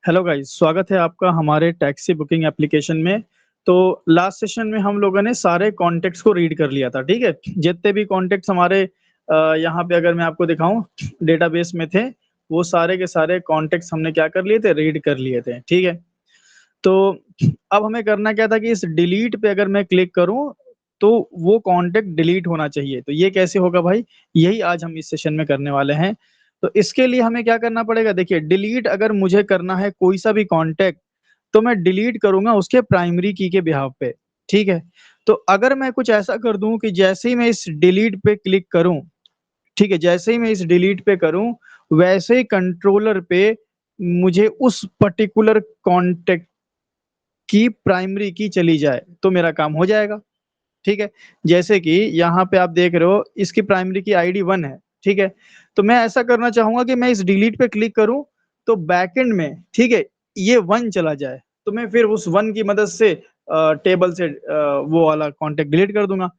Hello guys, स्वागत है आपका हमारे टैक्सी बुकिंग एप्लीकेशन में। तो लास्ट सेशन में हम लोगों ने सारे कॉन्टेक्ट्स को रीड कर लिया था, ठीक है। जितने भी कॉन्टेक्ट्स हमारे यहाँ पे अगर मैं आपको दिखाऊं डेटाबेस में थे, वो सारे के सारे कॉन्टेक्ट्स हमने क्या कर लिए थे, रीड कर लिए थे, ठीक है। तो अब हमें करना क्या था कि इस डिलीट पे अगर मैं क्लिक करूं तो वो कॉन्टेक्ट डिलीट होना चाहिए। तो ये कैसे होगा भाई, यही आज हम इस सेशन में करने वाले हैं। तो इसके लिए हमें क्या करना पड़ेगा, देखिए डिलीट अगर मुझे करना है कोई सा भी कॉन्टेक्ट, तो मैं डिलीट करूंगा उसके प्राइमरी की के बिहाफ पे, ठीक है। तो अगर मैं कुछ ऐसा कर दूं कि जैसे ही मैं इस डिलीट पे क्लिक करूं, ठीक है, जैसे ही मैं इस डिलीट पे करूं वैसे ही कंट्रोलर पे मुझे उस पर्टिकुलर कॉन्टेक्ट की प्राइमरी की चली जाए तो मेरा काम हो जाएगा, ठीक है। जैसे कि यहाँ पे आप देख रहे हो इसकी प्राइमरी की आईडी 1 है, ठीक है। तो मैं ऐसा करना चाहूंगा कि मैं इस डिलीट पे क्लिक करूं तो बैकएंड में, ठीक है, ये 1 चला जाए, तो मैं फिर उस 1 की मदद से टेबल से वो वाला कॉन्टेक्ट डिलीट कर दूंगा।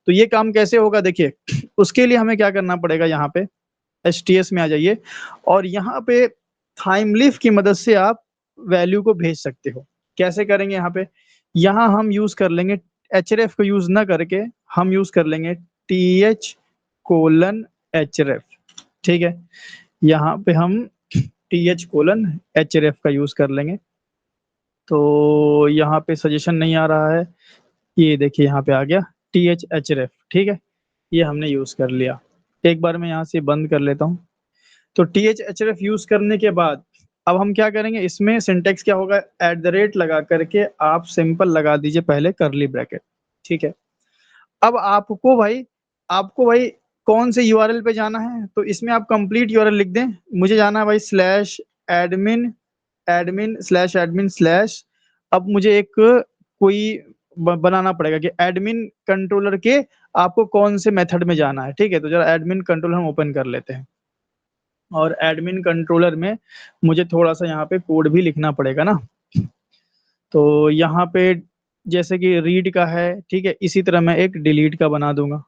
तो ये काम कैसे होगा, देखिए उसके लिए हमें क्या करना पड़ेगा, यहाँ पे एचटीएस में आ जाइए और यहाँ पे थाइमलीफ की मदद से आप वैल्यू को भेज सकते हो। कैसे करेंगे, यहाँ पे यहाँ हम यूज कर लेंगे एचरेफ को यूज ना करके, हम यूज कर लेंगे TH:\HREF, ठीक है। यहाँ पे हम TH:\HREF का यूज कर लेंगे। तो यहाँ पे सजेशन नहीं आ रहा है, ये देखिए यहाँ पे आ गया TH:\HREF, ठीक है। ये हमने यूज कर लिया। एक बार मैं यहाँ से बंद कर लेता हूँ। तो TH:\HREF यूज करने के बाद अब हम क्या करेंगे, इसमें सिंटेक्स क्या होगा, एट द रेट लगा करके आप सिंपल लगा दीजिए पहले करली ब्रैकेट, ठीक है। अब आपको भाई कौन से यूआरएल पे जाना है, तो इसमें आप कंप्लीट यूआरएल लिख दें। मुझे जाना है भाई slash admin admin slash admin slash, अब मुझे एक कोई बनाना पड़ेगा कि एडमिन कंट्रोलर के आपको कौन से मेथड में जाना है, ठीक है। तो जरा एडमिन कंट्रोलर हम ओपन कर लेते हैं और एडमिन कंट्रोलर में मुझे थोड़ा सा यहाँ पे कोड भी लिखना पड़ेगा ना। तो यहाँ पे जैसे कि रीड का है, ठीक है, इसी तरह मैं एक डिलीट का बना दूंगा।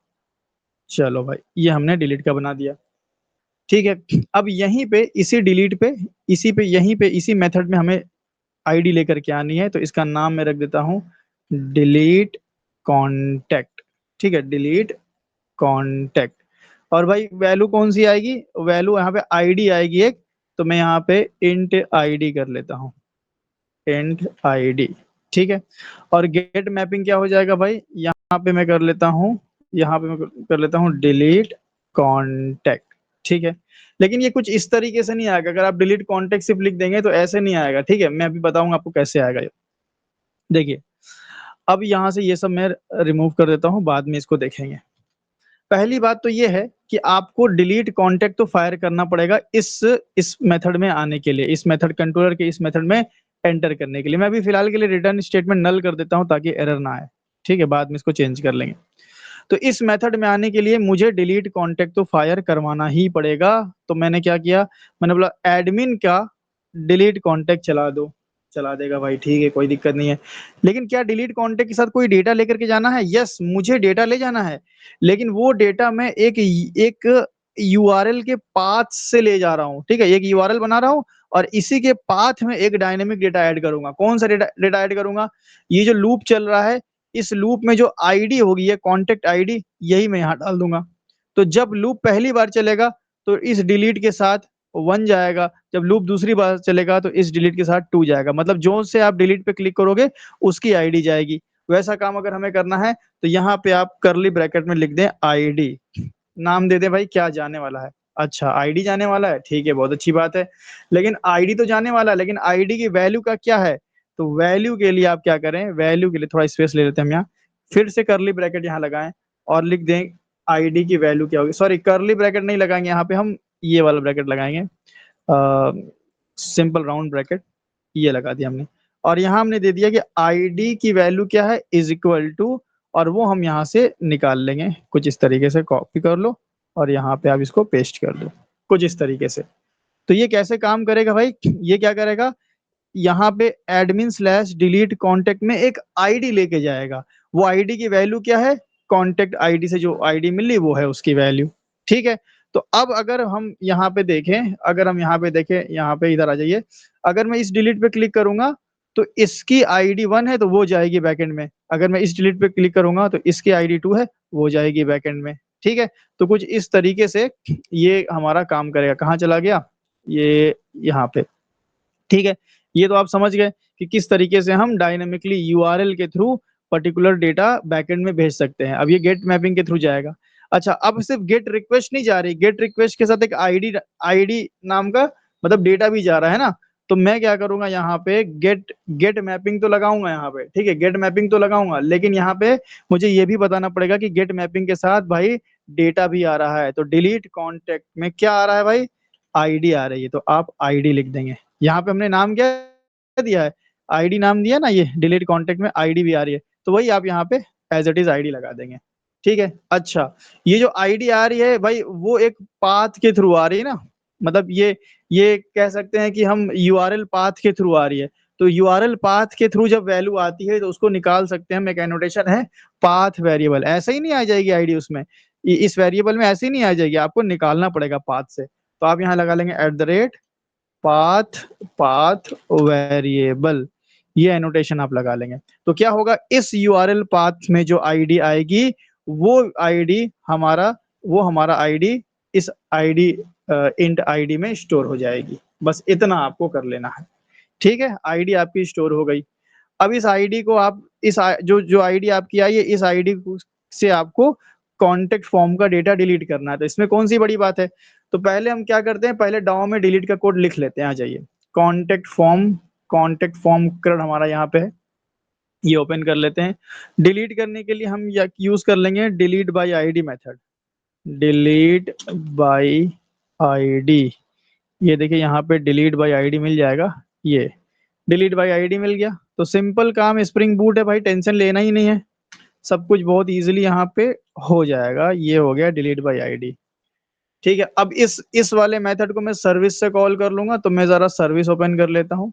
चलो भाई, ये हमने डिलीट का बना दिया, ठीक है। अब यहीं पे इसी डिलीट पे इसी पे यहीं पे इसी मेथड में हमें आईडी लेकर के आनी है। तो इसका नाम मैं रख देता हूँ डिलीट कॉन्टेक्ट, ठीक है, डिलीट कॉन्टेक्ट। और भाई वैल्यू कौन सी आएगी, वैल्यू यहाँ पे आईडी आएगी एक। तो मैं यहाँ पे इंट आईडी कर लेता हूँ, इंट आईडी, ठीक है। और गेट मैपिंग क्या हो जाएगा भाई, यहाँ पे मैं कर लेता हूँ, यहाँ पे मैं कर लेता हूँ डिलीट कॉन्टेक्ट, ठीक है। लेकिन ये कुछ इस तरीके से नहीं आएगा, अगर आप डिलीट कॉन्टेक्ट सिर्फ लिख देंगे तो ऐसे नहीं आएगा, ठीक है। मैं अभी बताऊंगा आपको कैसे आएगा ये। देखिए अब यहाँ से ये सब मैं रिमूव कर देता हूँ, बाद में इसको देखेंगे। पहली बात तो ये है कि आपको डिलीट कॉन्टेक्ट तो फायर करना पड़ेगा इस मेथड में आने के लिए, इस मेथड कंट्रोलर के इस मेथड में एंटर करने के लिए। मैं अभी फिलहाल के लिए रिटर्न स्टेटमेंट नल कर देता हूं ताकि एरर ना आए, ठीक है, बाद में इसको चेंज कर लेंगे। तो इस मेथड में आने के लिए मुझे डिलीट कॉन्टेक्ट तो फायर करवाना ही पड़ेगा। तो मैंने क्या किया, मैंने बोला एडमिन का डिलीट कॉन्टेक्ट चला दो, चला देगा भाई, ठीक है, कोई दिक्कत नहीं है। लेकिन क्या डिलीट कॉन्टेक्ट के साथ कोई डेटा लेकर के जाना है, यस मुझे डेटा ले जाना है। लेकिन वो डेटा मैं एक एक यूआरएल के पाथ से ले जा रहा हूँ, ठीक है, एक यूआरएल बना रहा हूँ और इसी के पाथ में एक डायनेमिक डेटा ऐड करूंगा। कौन सा डेटा ऐड करूंगा, ये जो लूप चल रहा है, इस लूप में जो आईडी होगी है कॉन्टेक्ट आईडी, यही मैं यहाँ डाल दूंगा। तो जब लूप पहली बार चलेगा तो इस डिलीट के साथ 1 जाएगा, जब लूप दूसरी बार चलेगा तो इस डिलीट के साथ 2 जाएगा। मतलब जो से आप डिलीट पे क्लिक करोगे उसकी आईडी जाएगी। वैसा काम अगर हमें करना है तो यहाँ पे आप करली ब्रैकेट में लिख दें आईडी, नाम दे दें भाई क्या जाने वाला है। अच्छा आईडी जाने वाला है, ठीक है, बहुत अच्छी बात है। लेकिन आईडी तो जाने वाला है, लेकिन आईडी की वैल्यू का क्या है, तो वैल्यू के लिए आप क्या करें, वैल्यू के लिए थोड़ा स्पेस ले लेते हैं हम यहाँ, फिर से करली ब्रैकेट यहाँ लगाएं और लिख दें आईडी की वैल्यू क्या होगी। सॉरी, करली ब्रैकेट नहीं लगाएंगे, यहाँ पे हम ये वाला ब्रैकेट लगाएंगे, सिंपल राउंड ब्रैकेट, ये लगा दिया हमने। और यहाँ हमने दे दिया कि आईडी की वैल्यू क्या है, इज इक्वल टू, और वो हम यहाँ से निकाल लेंगे कुछ इस तरीके से, कॉपी कर लो और यहाँ पे आप इसको पेस्ट कर दो कुछ इस तरीके से। तो ये कैसे काम करेगा भाई, ये क्या करेगा, यहाँ पे एडमिन स्लैश डिलीट कॉन्टेक्ट में एक आईडी लेके जाएगा। वो आईडी की वैल्यू क्या है, कॉन्टेक्ट आईडी से जो आईडी मिली वो है उसकी वैल्यू, ठीक है। तो अब अगर हम यहाँ पे देखें, अगर हम यहाँ पे देखें, यहाँ पे इधर आ जाइए, अगर मैं इस डिलीट पे क्लिक करूंगा तो इसकी आईडी 1 है तो वो जाएगी बैकएंड में, अगर मैं इस डिलीट पे क्लिक करूंगा तो इसकी आईडी 2 है वो जाएगी बैकएंड में। ठीक है, तो कुछ इस तरीके से ये हमारा काम करेगा। कहाँ चला गया, ये यहाँ पे। ठीक है, ये तो आप समझ गए कि किस तरीके से हम डायनेमिकली यूआरएल के थ्रू पर्टिकुलर डेटा बैकएंड में भेज सकते हैं। अब ये गेट मैपिंग के थ्रू जाएगा। अच्छा, अब सिर्फ गेट रिक्वेस्ट नहीं जा रही, गेट रिक्वेस्ट के साथ एक आईडी आईडी नाम का मतलब डेटा भी जा रहा है ना। तो मैं क्या करूंगा, यहाँ पे गेट गेट मैपिंग तो लगाऊंगा यहाँ पे। ठीक है, गेट मैपिंग तो लगाऊंगा, लेकिन यहाँ पे मुझे ये भी बताना पड़ेगा कि गेट मैपिंग के साथ भाई डेटा भी आ रहा है। तो डिलीट कॉन्टेक्ट में क्या आ रहा है भाई, आईडी आ रही है, तो आप आईडी लिख देंगे। यहाँ पे हमने नाम क्या दिया है, आईडी नाम दिया ना, ये डिलीट कॉन्टेक्ट में आईडी भी आ रही है, तो वही आप यहाँ पे एज इट इज आईडी लगा देंगे। ठीक है, अच्छा, ये जो आईडी आ रही है भाई वो एक पाथ के थ्रू आ रही है ना, मतलब ये कह सकते हैं कि हम यूआरएल पाथ के थ्रू आ रही है। तो यूआरएल पाथ के थ्रू जब वैल्यू आती है तो उसको निकाल सकते हैं हम, एक एनोटेशन है पाथ वेरिएबल। ऐसे ही नहीं आ जाएगी आईडी उसमें, इस वेरिएबल में ऐसे ही नहीं आ जाएगी, आपको निकालना पड़ेगा पाथ से। तो आप यहाँ लगा लेंगे पाथ पाथ वेरिएबल, ये एनोटेशन आप लगा लेंगे। तो क्या होगा, इस यूआरएल पाथ में जो आईडी आएगी वो आईडी हमारा वो हमारा आईडी इस आईडी इंट आईडी में स्टोर हो जाएगी। बस इतना आपको कर लेना है। ठीक है, आईडी आपकी स्टोर हो गई। अब इस आईडी को आप जो जो आईडी आपकी आई है इस आईडी से आपको कॉन्टेक्ट फॉर्म का डेटा डिलीट करना है। तो इसमें कौन सी बड़ी बात है, तो पहले हम क्या करते हैं, पहले डाउ में डिलीट का कोड लिख लेते हैं। आ जाइए, कॉन्टेक्ट फॉर्म कर हमारा यहाँ पे है, ये ओपन कर लेते हैं। डिलीट करने के लिए हम यूज कर लेंगे delete by ID method. Delete by ID, ये देखिए यहाँ पे डिलीट बाई आईडी मिल जाएगा, ये डिलीट बाई आईडी मिल गया। तो सिंपल काम, स्प्रिंग बूट है भाई, टेंशन लेना ही नहीं है, सब कुछ बहुत इजीली यहाँ पे हो जाएगा। ये हो गया डिलीट बाई आईडी। ठीक है, अब इस वाले मेथड को मैं सर्विस से कॉल कर लूंगा, तो मैं जरा सर्विस ओपन कर लेता हूँ।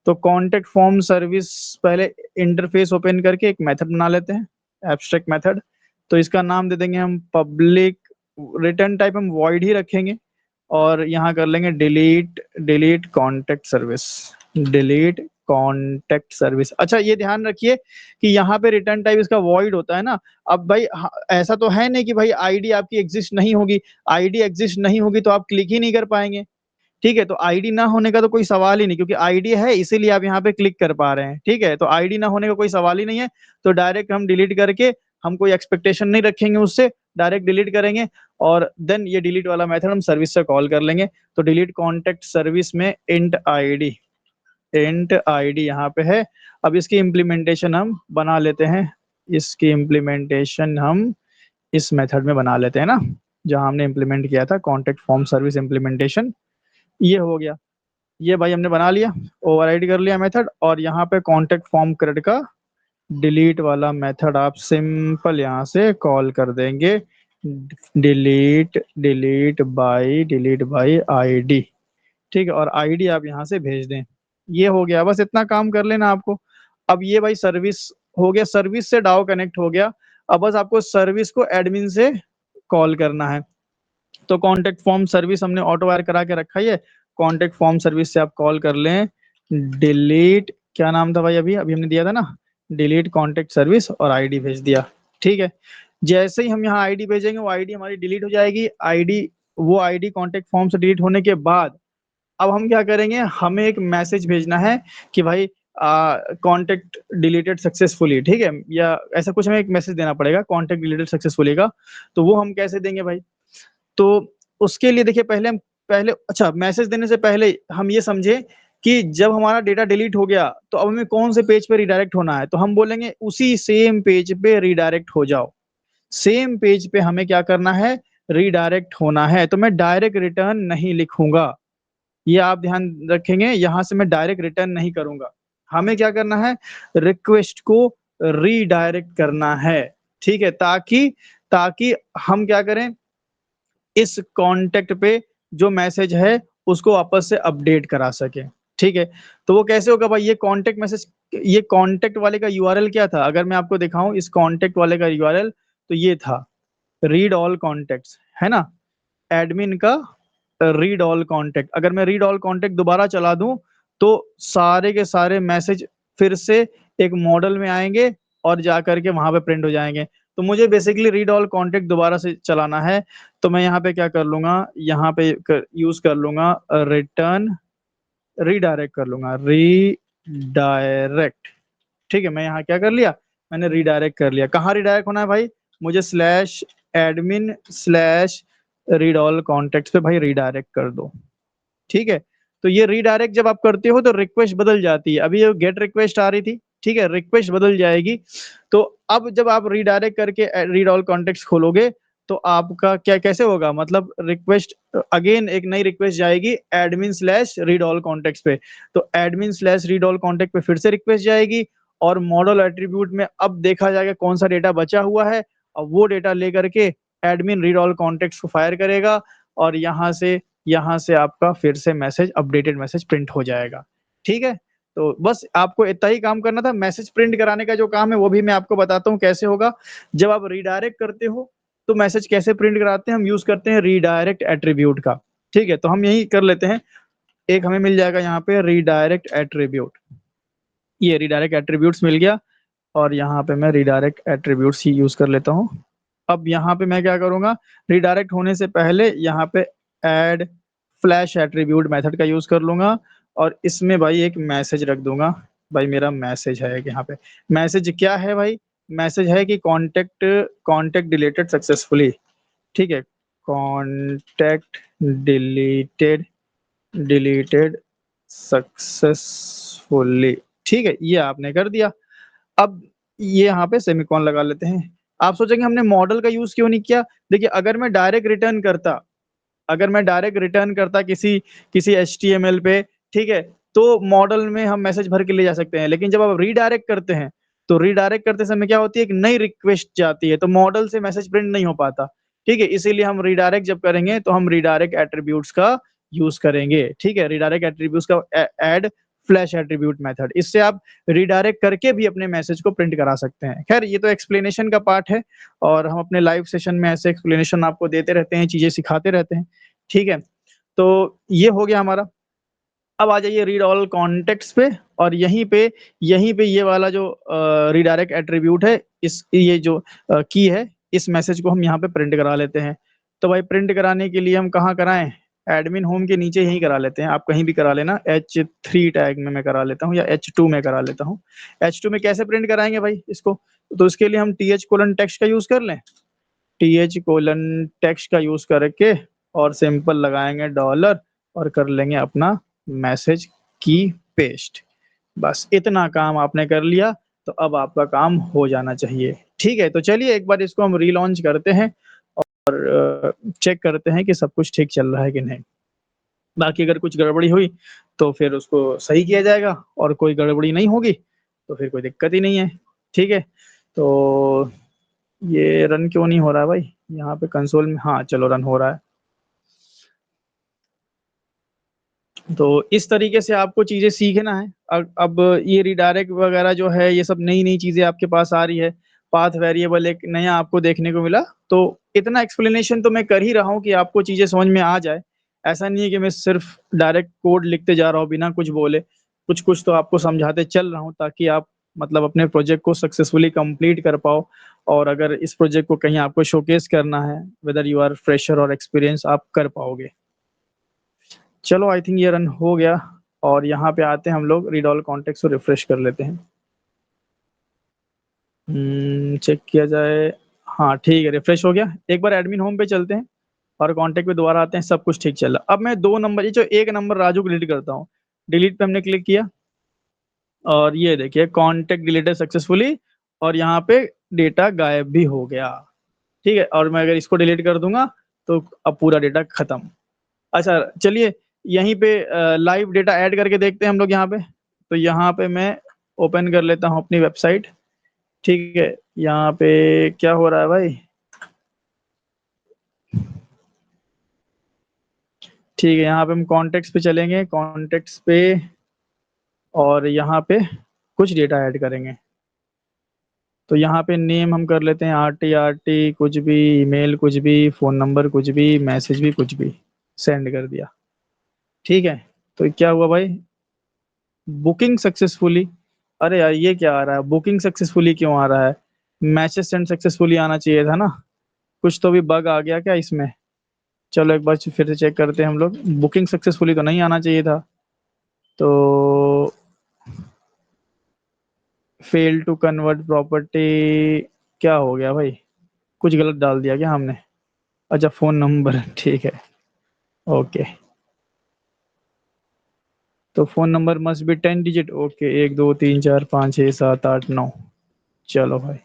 तो कॉन्टेक्ट फॉर्म सर्विस, पहले इंटरफेस ओपन करके एक मेथड बना लेते हैं, एब्स्ट्रैक्ट मेथड। तो इसका नाम दे देंगे हम पब्लिक, रिटर्न टाइप हम वॉइड ही रखेंगे, और यहाँ कर लेंगे delete delete contact service, delete contact service. अच्छा, ये ध्यान रखिए कि यहाँ पे रिटर्न टाइप इसका वॉइड होता है ना। अब भाई ऐसा तो है नहीं कि भाई आईडी आपकी एग्जिस्ट नहीं होगी, आईडी एग्जिस्ट नहीं होगी तो आप क्लिक ही नहीं कर पाएंगे। ठीक है, तो आईडी ना होने का तो कोई सवाल ही नहीं, क्योंकि आईडी है इसीलिए आप यहाँ पे क्लिक कर पा रहे हैं। ठीक है, तो आईडी ना होने का कोई सवाल ही नहीं है, तो डायरेक्ट हम डिलीट करके, हम कोई एक्सपेक्टेशन नहीं रखेंगे उससे, डायरेक्ट डिलीट करेंगे। और देन ये डिलीट वाला मेथड हम सर्विस से कॉल कर लेंगे। तो डिलीट कॉन्टेक्ट सर्विस में इंट आईडी यहाँ पे है। अब इसकी इम्प्लीमेंटेशन हम बना लेते हैं, इसकी इम्प्लीमेंटेशन हम इस मेथड में बना लेते हैं ना, जहां हमने इम्प्लीमेंट किया था कॉन्टेक्ट फॉर्म सर्विस इम्प्लीमेंटेशन। ये हो गया, ये भाई हमने बना लिया, ओवरराइड कर लिया मेथड। और यहाँ पे कॉन्टेक्ट फॉर्म क्रेड का डिलीट वाला मेथड आप सिंपल यहाँ से कॉल कर देंगे, डिलीट बाई आईडी। ठीक है, और आईडी आप यहाँ से भेज दें। ये हो गया, बस इतना काम कर लेना आपको। अब ये भाई सर्विस हो गया, सर्विस से डाउ कनेक्ट हो गया। अब बस आपको सर्विस को एडमिन से कॉल करना है। तो कॉन्टेक्ट फॉर्म सर्विस हमने ऑटो वायर करा के रखा ही है, कॉन्टेक्ट फॉर्म सर्विस से आप कॉल कर लें डिलीट, क्या नाम था भाई, अभी अभी हमने दिया था ना, डिलीट कॉन्टेक्ट सर्विस, और आईडी भेज दिया। ठीक है, जैसे ही हम यहाँ आईडी भेजेंगे वो आईडी हमारी डिलीट हो जाएगी। आईडी, वो आईडी कॉन्टेक्ट फॉर्म से डिलीट होने के बाद अब हम क्या करेंगे, हमें एक मैसेज भेजना है कि भाई कॉन्टेक्ट डिलीटेड सक्सेसफुली। ठीक है, या ऐसा कुछ हमें एक मैसेज देना पड़ेगा कॉन्टेक्ट डिलीटेड सक्सेसफुली का। तो वो हम कैसे देंगे भाई, तो उसके लिए देखिए पहले अच्छा, मैसेज देने से पहले हम ये समझे कि जब हमारा डेटा डिलीट हो गया तो अब हमें कौन से पेज पे रिडायरेक्ट होना है। तो हम बोलेंगे उसी सेम पेज पे रिडायरेक्ट हो जाओ, सेम पेज पे हमें क्या करना है, रिडायरेक्ट होना है। तो मैं डायरेक्ट रिटर्न नहीं लिखूंगा, ये आप ध्यान रखेंगे, यहां से मैं डायरेक्ट रिटर्न नहीं करूंगा। हमें क्या करना है, रिक्वेस्ट को रीडायरेक्ट करना है। ठीक है, ताकि ताकि हम क्या करें, इस कांटेक्ट पे जो मैसेज है उसको वापस से अपडेट करा सके। ठीक है, तो वो कैसे होगा भाई, ये कांटेक्ट मैसेज, ये कांटेक्ट वाले का यूआरएल क्या था, अगर मैं आपको दिखाऊं इस कांटेक्ट वाले का यूआरएल, तो ये था रीड ऑल कॉन्टेक्ट्स, है ना। एडमिन का रीड ऑल कॉन्टेक्ट, अगर मैं रीड ऑल कॉन्टेक्ट दोबारा चला दूं तो सारे के सारे मैसेज फिर से एक मॉडल में आएंगे और जा करके वहां पे प्रिंट हो जाएंगे। तो मुझे बेसिकली रीड ऑल कॉन्टेक्ट दोबारा से चलाना है, तो मैं यहाँ पे क्या कर लूंगा, यहाँ पे यूज कर लूंगा रिटर्न, रीडायरेक्ट कर लूंगा, रीडायरेक्ट। ठीक है, मैं यहाँ क्या कर लिया, मैंने रीडायरेक्ट कर लिया। कहाँ रीडायरेक्ट होना है भाई, मुझे slash admin slash read all contact पे भाई रीडायरेक्ट कर दो। ठीक है, तो ये रीडायरेक्ट जब आप करते हो तो रिक्वेस्ट बदल जाती है। अभी ये गेट रिक्वेस्ट आ रही थी, ठीक है, रिक्वेस्ट बदल जाएगी। तो अब जब आप रीडायरेक्ट करके रीड ऑल कॉन्टेक्ट खोलोगे तो आपका क्या कैसे होगा, मतलब रिक्वेस्ट अगेन एक नई रिक्वेस्ट जाएगी admin slash read all contact पे। तो admin slash read all contact पे फिर से रिक्वेस्ट जाएगी और मॉडल एट्रीब्यूट में अब देखा जाएगा कौन सा डेटा बचा हुआ है, और वो डेटा लेकर के एडमिन रीड ऑल कॉन्टेक्ट को फायर करेगा और यहाँ से आपका फिर से मैसेज, अपडेटेड मैसेज प्रिंट हो जाएगा। ठीक है, तो बस आपको इतना ही काम करना था। मैसेज प्रिंट कराने का जो काम है वो भी मैं आपको बताता हूँ कैसे होगा। जब आप रीडायरेक्ट करते हो तो मैसेज कैसे प्रिंट कराते हैं, हम यूज करते हैं रीडायरेक्ट एट्रीब्यूट का। ठीक है, तो हम यही कर लेते हैं। एक हमें मिल जाएगा यहाँ पे रीडायरेक्ट एट्रीब्यूट, ये रीडायरेक्ट एट्रीब्यूट्स मिल गया और यहाँ पे मैं रीडायरेक्ट एट्रीब्यूट्स ही यूज कर लेता हूँ। अब यहाँ पे मैं क्या करूंगा, रिडायरेक्ट होने से पहले यहाँ पे ऐड फ्लैश एट्रीब्यूट मेथड का यूज कर लूंगा और इसमें भाई एक मैसेज रख दूंगा। भाई मेरा मैसेज है यहाँ पे, मैसेज क्या है भाई, मैसेज है कि कांटेक्ट कांटेक्ट डिलीटेड सक्सेसफुली। ठीक है, कांटेक्ट डिलीटेड डिलीटेड सक्सेसफुली। ठीक है, ये आपने कर दिया। अब ये यहाँ पे सेमीकोन लगा लेते हैं। आप सोचेंगे हमने मॉडल का यूज क्यों नहीं किया। देखिए, अगर मैं डायरेक्ट रिटर्न करता किसी किसी HTML पे, ठीक है, तो मॉडल में हम मैसेज भर के ले जा सकते हैं। लेकिन जब आप रीडायरेक्ट करते हैं तो रीडायरेक्ट करते समय क्या होती है, एक नई रिक्वेस्ट जाती है तो मॉडल से मैसेज प्रिंट नहीं हो पाता। ठीक है, इसीलिए हम रीडायरेक्ट जब करेंगे तो हम रीडायरेक्ट एट्रीब्यूट्स का यूज करेंगे। ठीक है, रीडायरेक्ट एट्रीब्यूट्स का ऐड फ्लैश एट्रीब्यूट मेथड, इससे आप रीडायरेक्ट करके भी अपने मैसेज को प्रिंट करा सकते हैं। खैर, ये तो एक्सप्लेनेशन का पार्ट है और हम अपने लाइव सेशन में ऐसे एक्सप्लेनेशन आपको देते रहते हैं, चीजें सिखाते रहते हैं। ठीक है, तो ये हो गया हमारा। अब आ जाइए रीड ऑल कॉन्टेक्ट्स पे, और यहीं पे ये वाला जो रीडायरेक्ट एट्रीब्यूट है, इस ये जो की है, इस मैसेज को हम यहाँ पे प्रिंट करा लेते हैं। तो भाई प्रिंट कराने के लिए हम कहाँ कराएं, एडमिन होम के नीचे यहीं करा लेते हैं। आप कहीं भी करा लेना, H3 टैग में मैं करा लेता हूँ या H2 में करा लेता हूँ। H2 में कैसे प्रिंट कराएंगे भाई इसको, तो इसके लिए हम TH:\टेक्स्ट का यूज कर लें। TH:\टेक्स्ट का यूज करके और सिंपल लगाएंगे डॉलर और कर लेंगे अपना मैसेज की पेस्ट। बस इतना काम आपने कर लिया तो अब आपका काम हो जाना चाहिए। ठीक है, तो चलिए एक बार इसको हम रीलॉन्च करते हैं और चेक करते हैं कि सब कुछ ठीक चल रहा है कि नहीं। बाकी अगर कुछ गड़बड़ी हुई तो फिर उसको सही किया जाएगा, और कोई गड़बड़ी नहीं होगी तो फिर कोई दिक्कत ही नहीं है। ठीक है, तो ये रन क्यों नहीं हो रहा है भाई, यहाँ पे कंसोल में, हाँ चलो रन हो रहा है। तो इस तरीके से आपको चीजें सीखना है। अब ये रिडायरेक्ट वगैरह जो है, ये सब नई नई चीजें आपके पास आ रही है। पाथ वेरिएबल एक नया आपको देखने को मिला, तो इतना एक्सप्लेनेशन तो मैं कर ही रहा हूँ कि आपको चीजें समझ में आ जाए। ऐसा नहीं है कि मैं सिर्फ डायरेक्ट कोड लिखते जा रहा हूँ बिना कुछ बोले, कुछ कुछ तो आपको समझाते चल रहा हूँ ताकि आप मतलब अपने प्रोजेक्ट को सक्सेसफुली कंप्लीट कर पाओ। और अगर इस प्रोजेक्ट को कहीं आपको शोकेस करना है, वेदर यू आर फ्रेशर और एक्सपीरियंस, आप कर पाओगे। चलो आई थिंक ये रन हो गया, और यहाँ पे आते हैं हम लोग रीड ऑल कॉन्टेक्स्ट को रिफ्रेश कर लेते हैं। चेक किया जाए, हाँ ठीक है, रिफ्रेश हो गया। एक बार एडमिन होम पे चलते हैं और कॉन्टेक्ट पे दोबारा आते हैं, सब कुछ ठीक चल रहा। अब मैं दो नंबर, ये जो एक नंबर राजू को डिलीट करता हूँ। डिलीट पे हमने क्लिक किया और ये देखिए कॉन्टेक्ट डिलीटेड सक्सेसफुली, और यहाँ पे डेटा गायब भी हो गया। ठीक है, और मैं अगर इसको डिलीट कर दूंगा तो अब पूरा डेटा खत्म। अच्छा चलिए, यहीं पे लाइव डेटा ऐड करके देखते हैं हम लोग यहाँ पे। तो यहाँ पे मैं ओपन कर लेता हूँ अपनी वेबसाइट। ठीक है, यहाँ पे क्या हो रहा है भाई, ठीक है, यहाँ पे हम कॉन्टेक्ट्स पे चलेंगे, कॉन्टेक्ट्स पे, और यहाँ पे कुछ डेटा ऐड करेंगे। तो यहाँ पे नेम हम कर लेते हैं RT कुछ भी, ईमेल कुछ भी, फोन नंबर कुछ भी, मैसेज भी कुछ भी, सेंड कर दिया। ठीक है। तो क्या हुआ भाई, बुकिंग सक्सेसफुली। अरे यार ये क्या आ रहा है, बुकिंग सक्सेसफुली क्यों आ रहा है? मैसेज सेंड सक्सेसफुली आना चाहिए था ना। कुछ तो भी बग आ गया क्या इसमें? चलो एक बार फिर से चेक करते हैं हम लोग। बुकिंग सक्सेसफुली तो नहीं आना चाहिए था। तो फेल टू कन्वर्ट प्रॉपर्टी, क्या हो गया भाई? कुछ गलत डाल दिया क्या हमने? अच्छा फोन नंबर ठीक है। ओके। तो phone number must be 10 digit. Okay, 1 2 3 4 5 6 7 8 9। चलो भाई।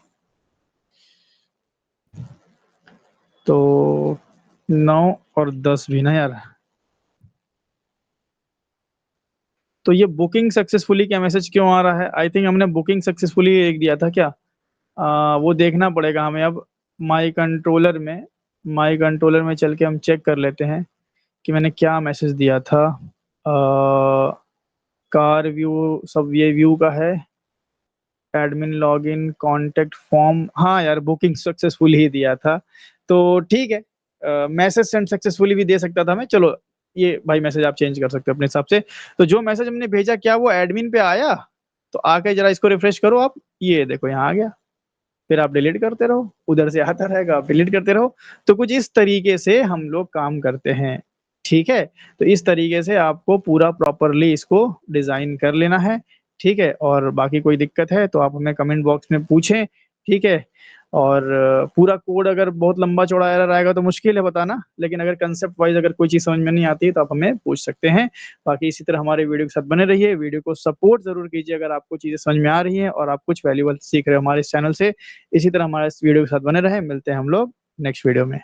तो 9 और 10 भी ना यार। तो ये बुकिंग सक्सेसफुली क्या मैसेज क्यों आ रहा है? आई थिंक हमने बुकिंग सक्सेसफुली लिख दिया था क्या? वो देखना पड़ेगा हमें अब। माई कंट्रोलर में माई कंट्रोलर में चल के हम चेक कर लेते हैं कि मैंने क्या मैसेज दिया था। कार व्यू, सब ये व्यू का है। एडमिन लॉगिन कॉन्टेक्ट फॉर्म, हाँ यार बुकिंग सक्सेसफुली ही दिया था। तो ठीक है, मैसेज सेंड सक्सेसफुली भी दे सकता था मैं। चलो ये भाई मैसेज आप चेंज कर सकते हो अपने हिसाब से। तो जो मैसेज हमने भेजा क्या वो एडमिन पे आया? तो आके जरा इसको रिफ्रेश करो आप। ये देखो यहाँ आ गया। फिर आप डिलीट करते रहो, उधर से आता रहेगा, आप डिलीट करते रहो। तो कुछ इस तरीके से हम लोग काम करते हैं। ठीक है। तो इस तरीके से आपको पूरा प्रॉपरली इसको डिजाइन कर लेना है। ठीक है। और बाकी कोई दिक्कत है तो आप हमें कमेंट बॉक्स में पूछें। ठीक है। और पूरा कोड अगर बहुत लंबा चौड़ा एरर आएगा तो मुश्किल है बताना, लेकिन अगर कंसेप्ट वाइज अगर कोई चीज समझ में नहीं आती है तो आप हमें पूछ सकते हैं। बाकी इसी तरह हमारे वीडियो के साथ बने रहिए, वीडियो को सपोर्ट जरूर कीजिए अगर आपको चीजें समझ में आ रही हैं और आप कुछ वैल्यूबल सीख रहे हो हमारे इस चैनल से। इसी तरह हमारे इस वीडियो के साथ बने रहे, मिलते हैं हम लोग नेक्स्ट वीडियो में।